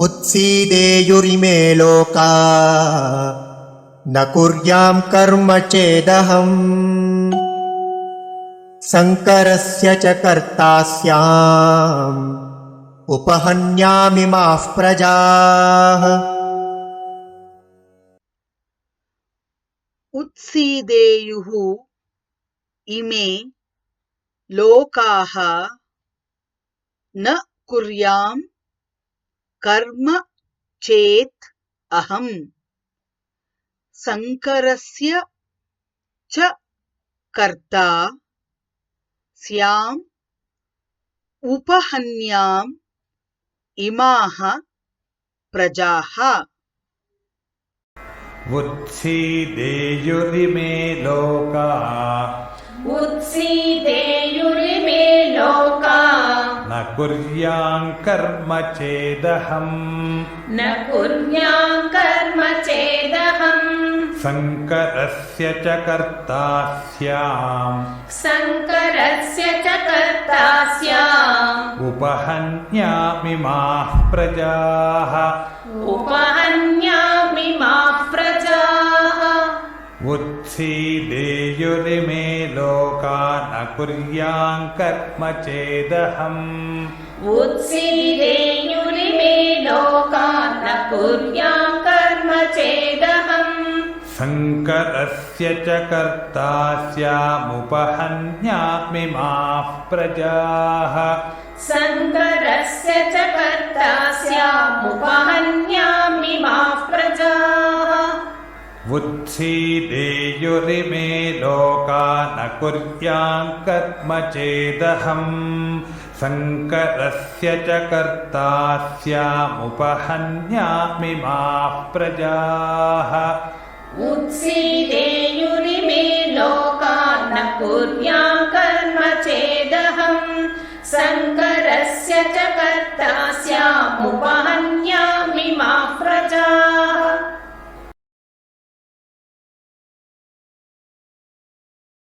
उत्सीदेयुरिमे लोका न कुर्यां कर्म चेदहम् शङ्करस्य च कर्ता स्याम् उपहन्यामिमाः प्रजाः। उत्सीदेयुः इमे लोकाः न कुर्यां कर्म चेत् अहम् शङ्करस्य च कर्ता स्याम् उपहन्याम् इमाः प्रजाः। उत्सीदेयुरिमे लोकाः न कुर्यां कर्म चेदहम् शङ्करस्य च कर्ता स्याम् उपहन्यामिमाः प्रजाः। उत्सीदेयुरिमे लोका न कुर्यां कर्म चेदहम् शङ्करस्य च कर्ता स्यामुपहन्यामिमाः प्रजाः। उत्सीदेयुरिमे लोका न कुर्यां कर्म चेदहम् शङ्करस्य च कर्ता स्यामुपहन्यामिमाः प्रजाः। उत्सीदेयुरिमे लोका न कुर्यां कर्म चेदहम् शङ्करस्य च कर्ता स्यामुपहन्यामिमाः प्रजाः।